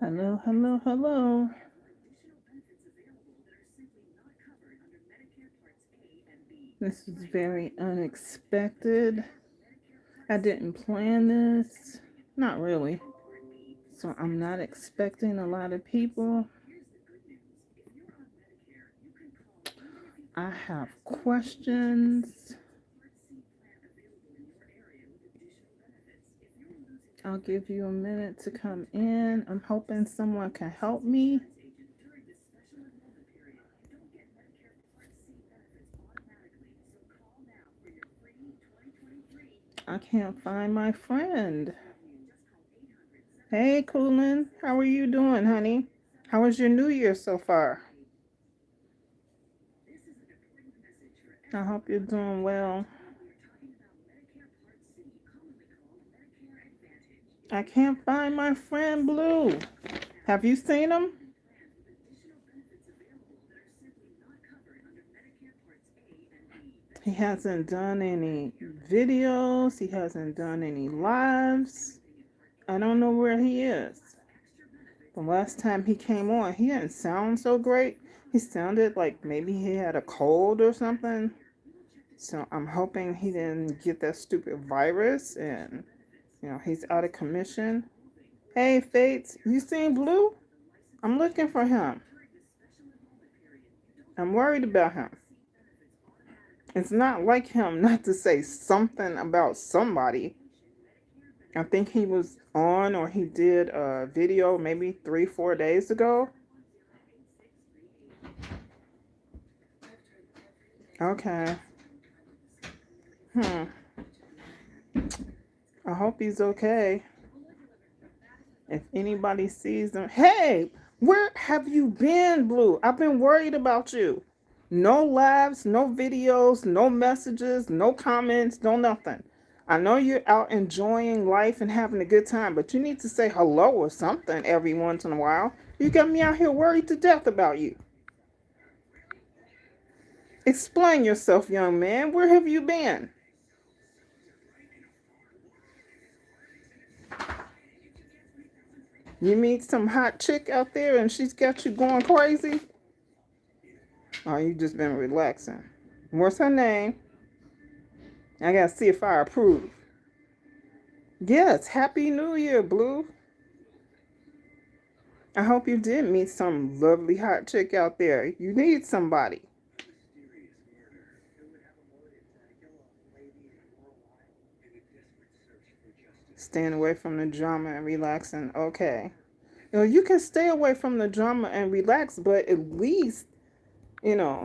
Hello, hello, hello. This is very unexpected. I didn't plan this. Not really. So I'm not expecting a lot of people. I have questions. I'll give you a minute to come in. I'm hoping someone can help me. I can't find my friend. Hey, Coolin. How are you doing, honey? How was your New Year so far? I hope you're doing well. I can't find my friend Blue. Have you seen him? He hasn't done any videos. He hasn't done any lives. I don't know where he is. The last time he came on, he didn't sound so great. He sounded like maybe he had a cold or something. So I'm hoping he didn't get that stupid virus and, he's out of commission. Hey, Fates, you seen Blue? I'm looking for him. I'm worried about him. It's not like him not to say something about somebody. I think he was on or he did a video maybe 3, 4 days ago. Okay. Hmm. I hope he's okay. If anybody sees him, hey, where have you been, Blue? I've been worried about you. No lives, no videos, no messages, no comments, no nothing. I know you're out enjoying life and having a good time, but you need to say hello or something every once in a while. You got me out here worried to death about you. Explain yourself, young man. Where have you been? You meet some hot chick out there and she's got you going crazy? Or you just been relaxing? What's her name? I gotta see if I approve. Yes, Happy New Year, Blue. I hope you did meet some lovely hot chick out there. You need somebody. Staying away from the drama and relaxing. Okay. You can stay away from the drama and relax, but at least,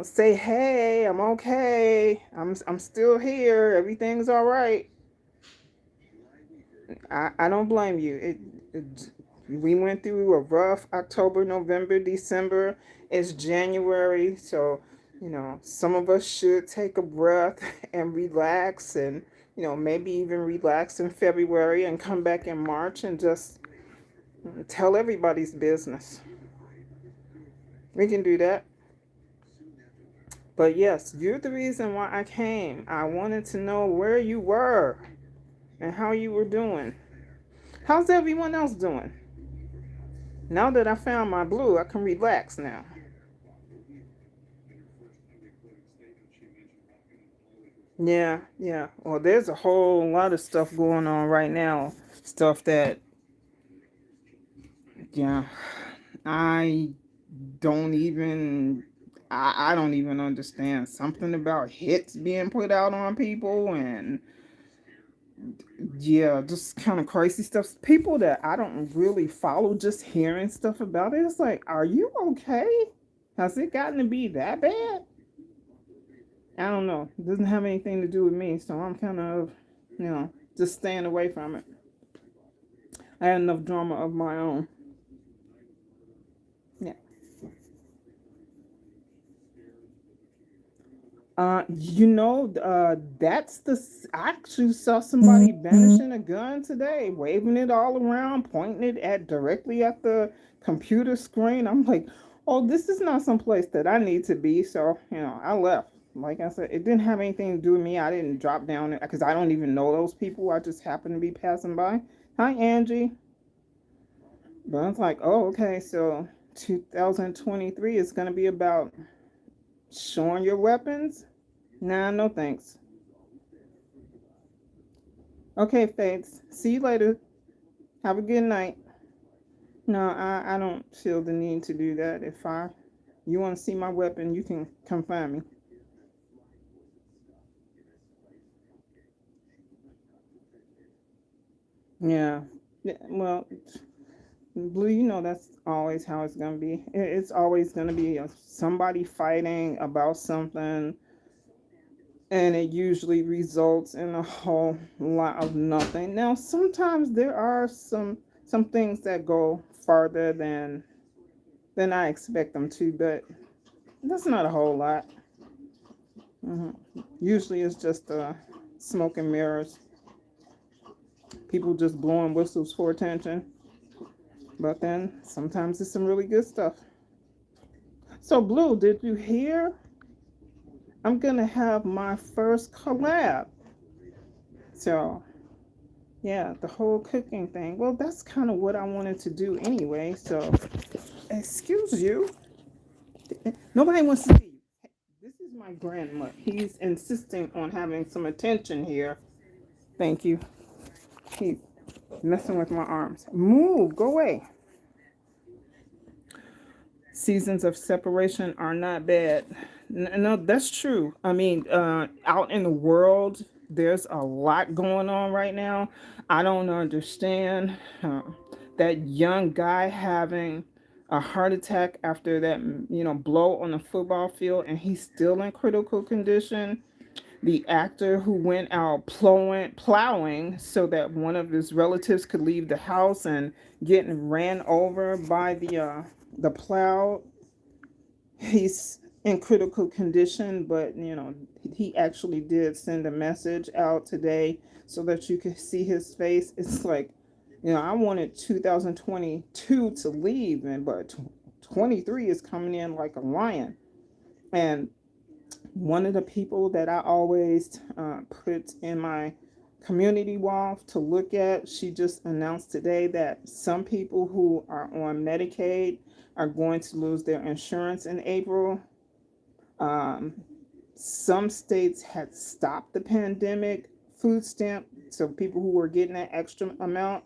say, hey, I'm okay. I'm still here. Everything's all right. I don't blame you. We went through a rough October, November, December. It's January, so some of us should take a breath and relax, and maybe even relax in February and come back in March and just tell everybody's business. We can do that. But yes, you're the reason why I came. I wanted to know where you were and how you were doing. How's everyone else doing? Now that I found my Blue, I can relax now. Yeah, yeah. Well, there's a whole lot of stuff going on right now. Stuff that, yeah, I don't even, I don't even understand. Something about hits being put out on people and, yeah, just kind of crazy stuff. People that I don't really follow, just hearing stuff about it. It's like, are you okay? Has it gotten to be that bad? I don't know. It doesn't have anything to do with me, so I'm kind of, just staying away from it. I had enough drama of my own. Yeah. That's I actually saw somebody banishing a gun today, waving it all around, pointing it at directly at the computer screen. I'm like, oh, this is not some place that I need to be. So, I left. Like I said, it didn't have anything to do with me. I didn't drop down because I don't even know those people. I just happened to be passing by. Hi, Angie. But I was like, oh, okay, so 2023 is going to be about showing your weapons? Nah, no thanks. Okay, Faiths. See you later. Have a good night. No, I don't feel the need to do that. If you want to see my weapon, you can come find me. Yeah. Yeah, well, Blue, you know that's always how it's gonna be. It's always gonna be somebody fighting about something, and it usually results in a whole lot of nothing. Now, sometimes there are some things that go farther than I expect them to, but that's not a whole lot. hmm Usually, it's just smoke and mirrors. People just blowing whistles for attention. But then sometimes it's some really good stuff. So, Blue, did you hear? I'm gonna have my first collab. So, yeah, the whole cooking thing. Well, that's kind of what I wanted to do anyway. So, excuse you. Nobody wants to see you. This is my grandma. He's insisting on having some attention here. Thank you. He's messing with my arms. Move, go away. Seasons of separation are not bad. No, that's true. I mean, out in the world, there's a lot going on right now. I don't understand that young guy having a heart attack after that, blow on the football field, and he's still in critical condition. The actor who went out plowing so that one of his relatives could leave the house and getting ran over by the plow. He's in critical condition, but he actually did send a message out today so that you could see his face. It's like, I wanted 2022 to leave, but 23 is coming in like a lion. And one of the people that I always put in my community wall to look at, she just announced today that some people who are on Medicaid are going to lose their insurance in April. Um, some states had stopped the pandemic food stamp, so people who were getting that extra amount,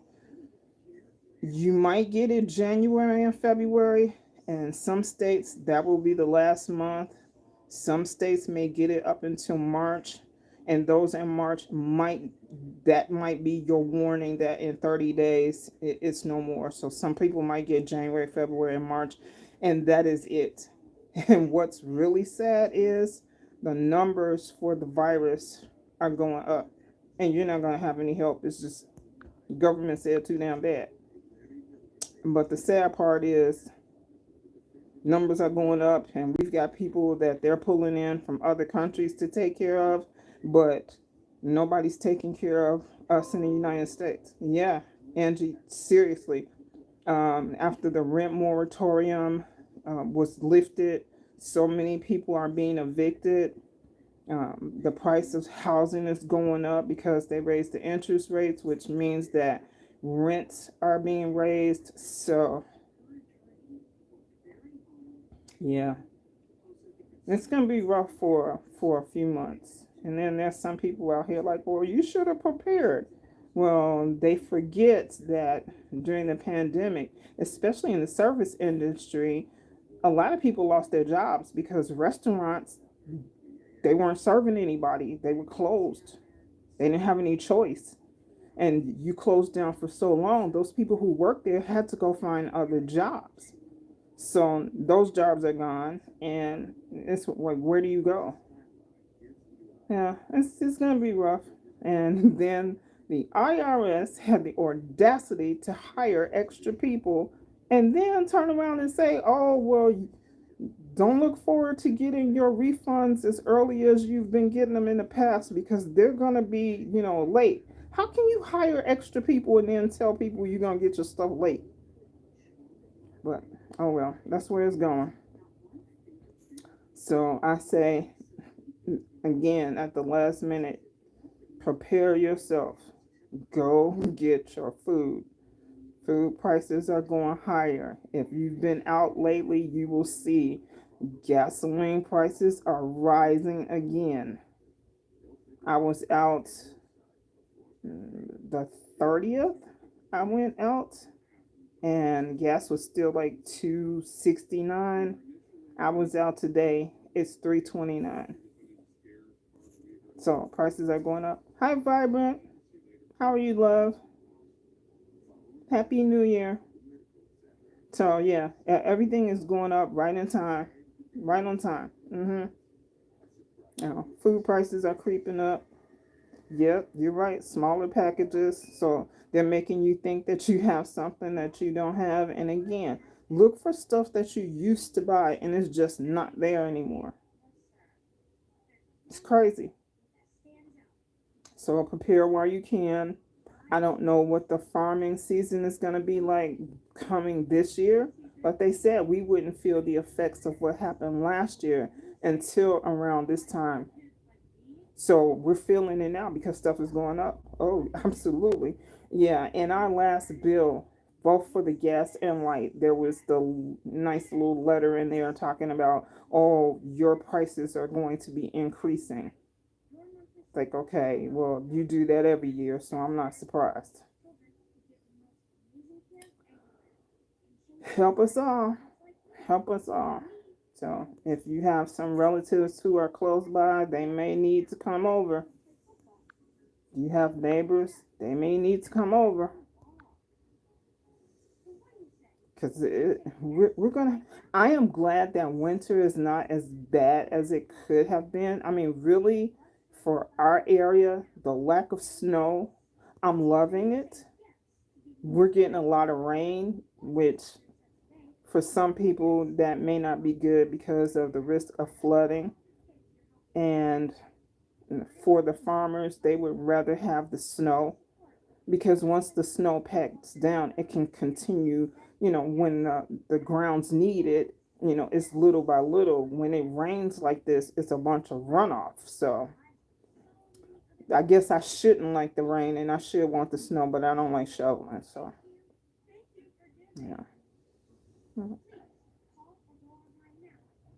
you might get it January and February, and some states that will be the last month. Some states may get it up until March, and those in March might be your warning that in 30 days it's no more. So some people might get January, February, and March, and that is it. And what's really sad is the numbers for the virus are going up, and you're not going to have any help. It's just the government said too damn bad. But the sad part is numbers are going up, and we've got people that they're pulling in from other countries to take care of, but nobody's taking care of us in the United States. Yeah, Angie, seriously. After the rent moratorium was lifted, so many people are being evicted. The price of housing is going up because they raised the interest rates, which means that rents are being raised. So, yeah, it's gonna be rough for a few months. And then there's some people out here like, well, you should have prepared. Well, they forget that during the pandemic, especially in the service industry, a lot of people lost their jobs because restaurants, they weren't serving anybody. They were closed. They didn't have any choice. And you closed down for so long, those people who worked there had to go find other jobs. So those jobs are gone, and it's like, where do you go? Yeah, it's gonna be rough. And then the IRS had the audacity to hire extra people, and then turn around and say, "Oh well, don't look forward to getting your refunds as early as you've been getting them in the past because they're gonna be, late." How can you hire extra people and then tell people you're gonna get your stuff late? But oh well, that's where it's going. So I say again at the last minute, prepare yourself. Go get your food. Food prices are going higher. If you've been out lately, you will see gasoline prices are rising again. I was out the 30th. I went out and gas was still like 269. I was out today. It's 329. So prices are going up. Hi, Vibrant. How are you, love? Happy New Year. So yeah, everything is going up right in time, right on time. Food prices are creeping up. Yep, you're right. Smaller packages, so they're making you think that you have something that you don't have. And again, look for stuff that you used to buy and it's just not there anymore. It's crazy. So prepare while you can. I don't know what the farming season is going to be like coming this year, but they said we wouldn't feel the effects of what happened last year until around this time. So we're feeling it now because stuff is going up. Oh, absolutely. Yeah, in our last bill, both for the gas and light, there was the nice little letter in there talking about, oh, your prices are going to be increasing. Like, okay, well, you do that every year, so I'm not surprised. Help us all. Help us all. So, if you have some relatives who are close by, they may need to come over. You have neighbors, they may need to come over. Because we're going to. I am glad that winter is not as bad as it could have been. I mean, really, for our area, the lack of snow, I'm loving it. We're getting a lot of rain, which for some people that may not be good because of the risk of flooding. And for the farmers, they would rather have the snow because once the snow packs down, it can continue, when the grounds need it, it's little by little. When it rains like this, it's a bunch of runoff. So I guess I shouldn't like the rain and I should want the snow, but I don't like shoveling. So, yeah.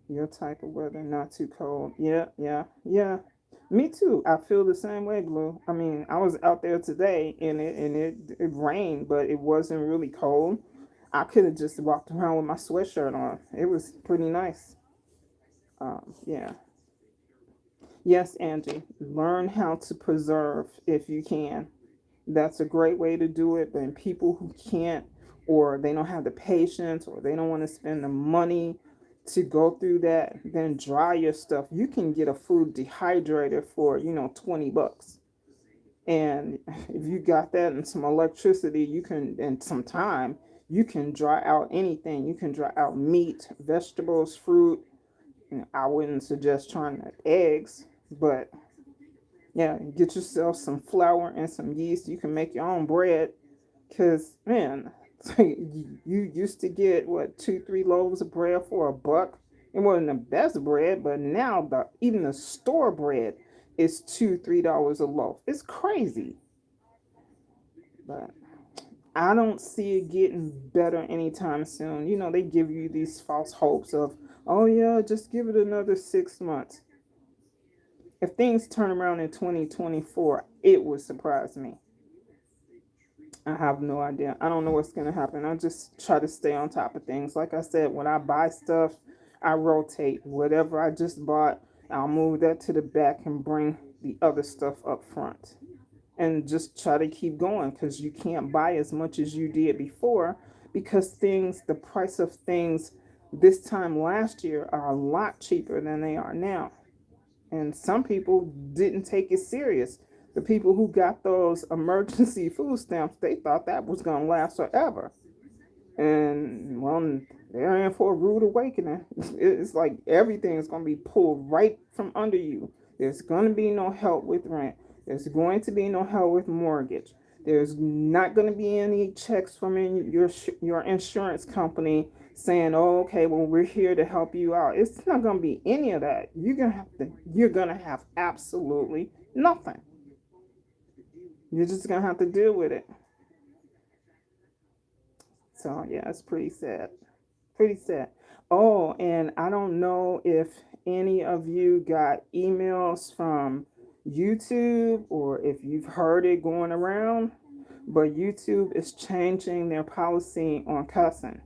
Your type of weather, not too cold. Yeah, yeah, yeah. Me too. I feel the same way, Blue. I mean, I was out there today and it rained, but it wasn't really cold. I could have just walked around with my sweatshirt on. It was pretty nice. Yeah. Yes, Angie. Learn how to preserve if you can. That's a great way to do it. But people who can't, or they don't have the patience, or they don't want to spend the money to go through that, then dry your stuff. You can get a food dehydrator for, $20. And if you got that and some electricity, and some time, you can dry out anything. You can dry out meat, vegetables, fruit. I wouldn't suggest trying eggs, but yeah, get yourself some flour and some yeast. You can make your own bread. Because, man, you used to get, what, 2, 3 loaves of bread for $1. It wasn't the best bread, but now even the store bread is $2, $3 a loaf. It's crazy. But I don't see it getting better anytime soon. They give you these false hopes of, oh, yeah, just give it another 6 months. If things turn around in 2024, it would surprise me. I have no idea. I don't know what's going to happen. I just try to stay on top of things. Like I said, when I buy stuff, I rotate. Whatever I just bought, I'll move that to the back and bring the other stuff up front. And just try to keep going because you can't buy as much as you did before because the price of things this time last year are a lot cheaper than they are now. And some people didn't take it serious. The people who got those emergency food stamps, they thought that was going to last forever. And, well, they're in for a rude awakening. It's like everything is going to be pulled right from under you. There's going to be no help with rent. There's going to be no help with mortgage. There's not going to be any checks from your insurance company saying, "Oh, okay, well, we're here to help you out." It's not going to be any of that. You're going to have absolutely nothing. You're just going to have to deal with it. So yeah, it's pretty sad. Pretty sad. Oh, and I don't know if any of you got emails from YouTube or if you've heard it going around, but YouTube is changing their policy on cussing.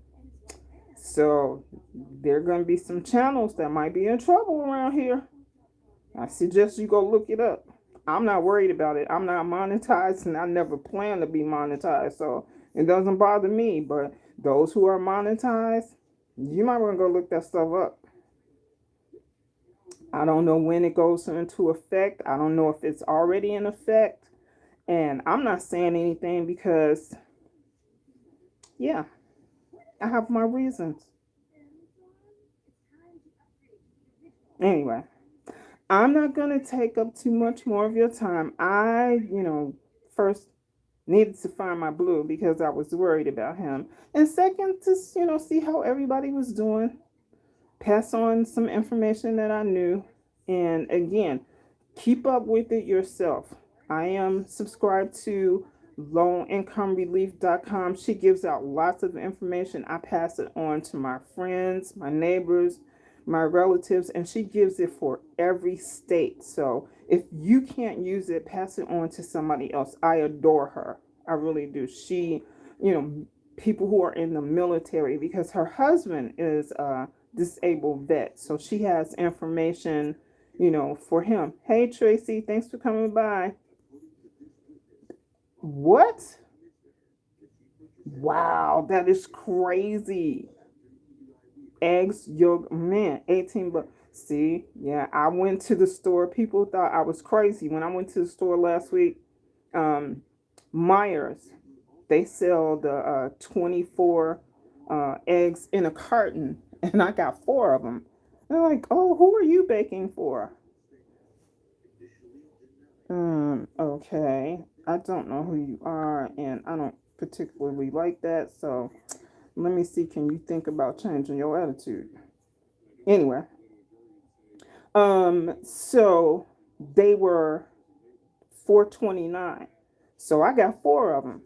So there are going to be some channels that might be in trouble around here. I suggest you go look it up. I'm not worried about it. I'm not monetized and I never plan to be monetized. So it doesn't bother me. But those who are monetized, you might want to go look that stuff up. I don't know when it goes into effect. I don't know if it's already in effect. And I'm not saying anything because, yeah, I have my reasons. Anyway, I'm not going to take up too much more of your time. First needed to find my blue because I was worried about him. And second, to, see how everybody was doing. Pass on some information that I knew. And again, keep up with it yourself. I am subscribed to lowincomerelief.com. She gives out lots of information. I pass it on to my friends, my neighbors, my relatives, and she gives it for every state. So if you can't use it, pass it on to somebody else. I adore her. I really do. She, people who are in the military, because her husband is a disabled vet. So she has information, for him. Hey, Tracy, thanks for coming by. What? Wow, that is crazy. Eggs, yolk, man, 18 bucks. See, yeah, I went to the store. People thought I was crazy when I went to the store last week. Um, Myers, they sell the 24 eggs in a carton, and I got 4 of them. They're like, oh, who are you baking for? Okay. I don't know who you are, and I don't particularly like that. So let me see. Can you think about changing your attitude? Anyway, so they were 4.29. So I got 4 of them.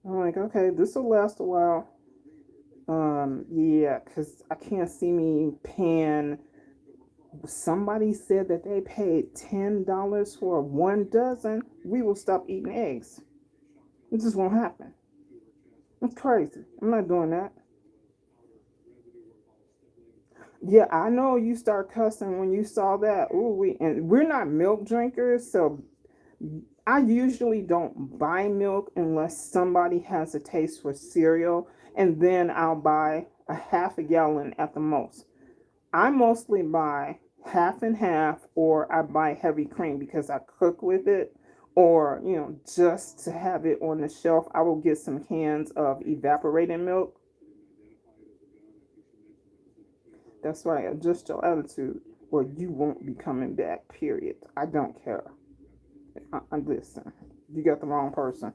I'm like, okay, this will last a while. Yeah, because I can't see me paying. Somebody said that they paid $10 for 1 dozen. We will stop eating eggs. It just won't happen. It's crazy. I'm not doing that. Yeah, I know you start cussing when you saw that. Ooh, and we're not milk drinkers, so I usually don't buy milk unless somebody has a taste for cereal, and then I'll buy a half a gallon at the most. I mostly buy half and half, or I buy heavy cream because I cook with it, or, just to have it on the shelf, I will get some cans of evaporated milk. That's right, adjust your attitude, or you won't be coming back, period. I don't care. Listen, you got the wrong person.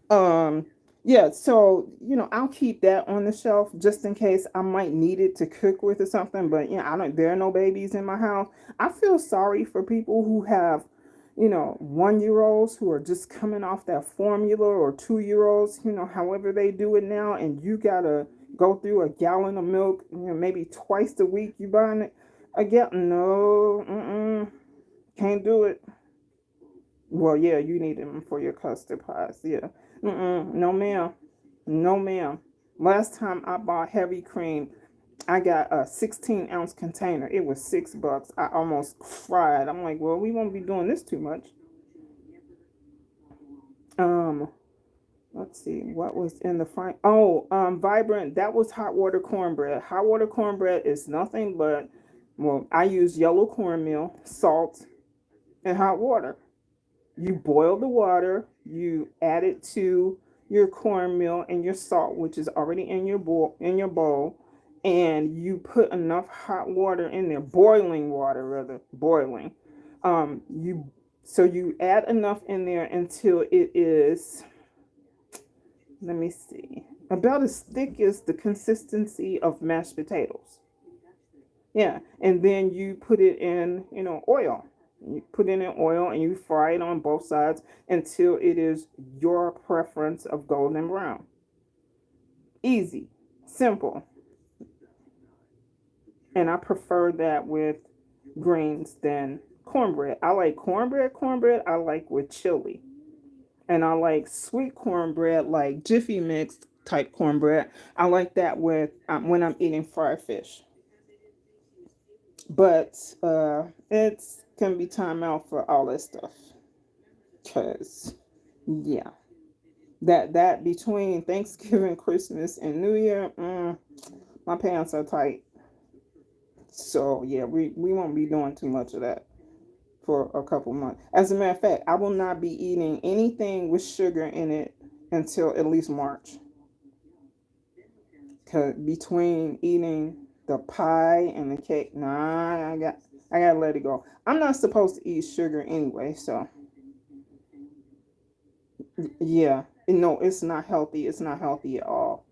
Um, yeah, so I'll keep that on the shelf just in case I might need it to cook with or something. But I don't. There are no babies in my house. I feel sorry for people who have, 1-year olds who are just coming off that formula, or 2-year olds. However they do it now, and you gotta go through a gallon of milk. Maybe twice a week you buying it. Again, no, can't do it. Well, yeah, you need them for your custard pies. Yeah. No, ma'am. No, ma'am. Last time I bought heavy cream, I got a 16-ounce container. It was $6. I almost cried. I'm like, well, we won't be doing this too much. Um, let's see, what was in the front? Oh, Vibrant. That was hot water cornbread. Hot water cornbread is nothing but, well, I use yellow cornmeal, salt, and hot water. You boil the water, you add it to your cornmeal and your salt, which is already in your bowl, and you put enough hot water in there, boiling water rather, boiling. You so you add enough in there until it is, let me see, about as thick as the consistency of mashed potatoes. Yeah, and then you put it in, oil. You put it in oil and you fry it on both sides until it is your preference of golden brown. Easy, simple. And I prefer that with greens than cornbread. I like cornbread I like with chili. And I like sweet cornbread, like Jiffy Mix type cornbread. I like that with when I'm eating fried fish. But it's gonna be time out for all that stuff. Cause yeah, that between Thanksgiving, Christmas, and New Year, my pants are tight. So yeah, we won't be doing too much of that for a couple months. As a matter of fact, I will not be eating anything with sugar in it until at least March. Cause between eating the pie and the cake, nah, I gotta let it go. I'm not supposed to eat sugar anyway, so yeah. No, it's not healthy. It's not healthy at all.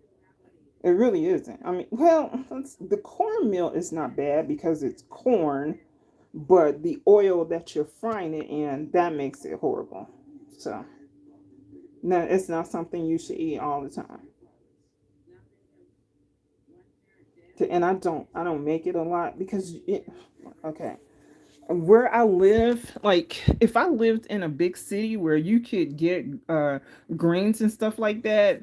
It really isn't. I mean, well, the cornmeal is not bad because it's corn, but the oil that you're frying it in, that makes it horrible. So, no, it's not something you should eat all the time. And I don't make it a lot because okay, where I live, like if I lived in a big city where you could get greens and stuff like that,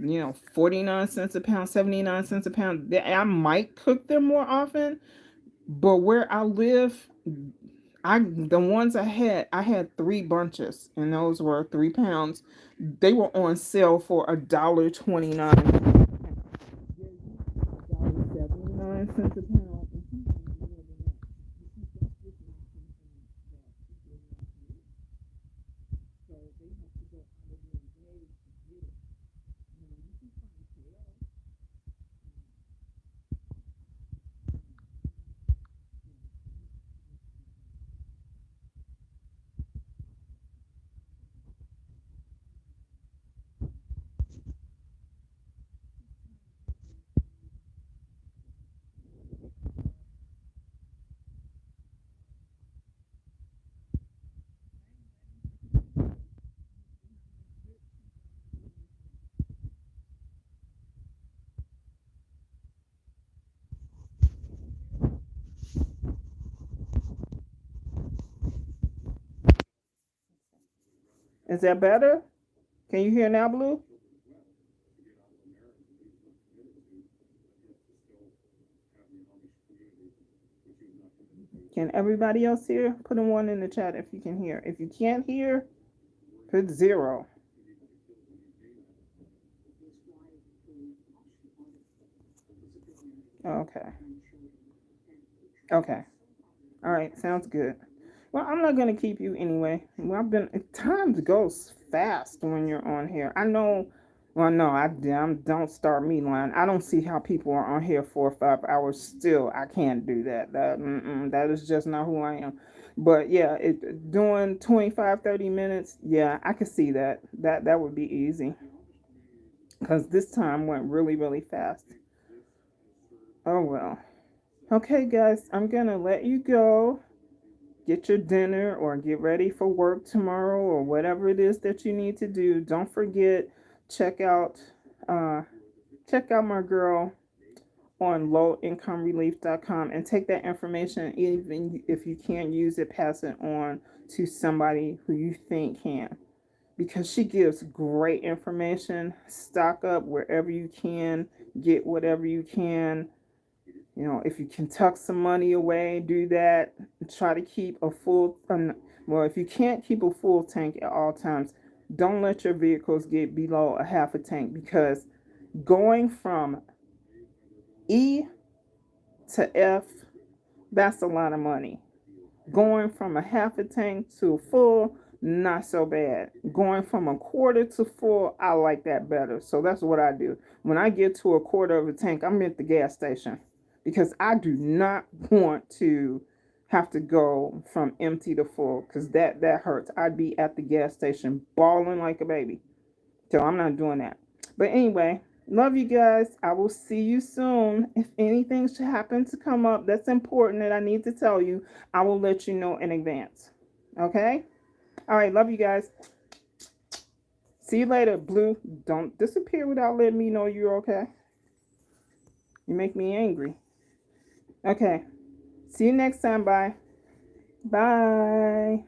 49 cents a pound, 79 cents a pound, I might cook them more often. But where I live, the ones I had 3 bunches, and those were 3 pounds. They were on sale for $1.29. $1.79 a pound. Is that better? Can you hear now, Blue? Can everybody else hear? Put a one in the chat if you can hear. If you can't hear, put 0. Okay. Okay. All right. Sounds good. Well, I'm not gonna keep you anyway. Well, time goes fast when you're on here. I know. Well, no, don't start me lying. I don't see how people are on here 4 or 5 hours still. I can't do that. That is just not who I am. But yeah, doing 25, 30 minutes. Yeah, I could see that. That would be easy because this time went really, really fast. Oh well. Okay, guys, I'm gonna let you go. Get your dinner or get ready for work tomorrow or whatever it is that you need to do. Don't forget, check out uh, check out my girl on lowincomerelief.com and take that information. Even if you can't use it, pass it on to somebody who you think can, because she gives great information. Stock up wherever you can, get whatever you can. If you can tuck some money away, do that. Try to keep a full, well, if you can't keep a full tank at all times, don't let your vehicles get below a half a tank, because going from E to F, that's a lot of money. Going from a half a tank to a full, not so bad. Going from a quarter to full, I like that better. So that's what I do. When I get to a quarter of a tank, I'm at the gas station, because I do not want to have to go from empty to full, because that hurts. I'd be at the gas station bawling like a baby. So I'm not doing that. But anyway, love you guys. I will see you soon. If anything should happen to come up that's important that I need to tell you, I will let you know in advance. Okay? All right, love you guys. See you later. Blue, don't disappear without letting me know you're okay. You make me angry. Okay. See you next time. Bye. Bye.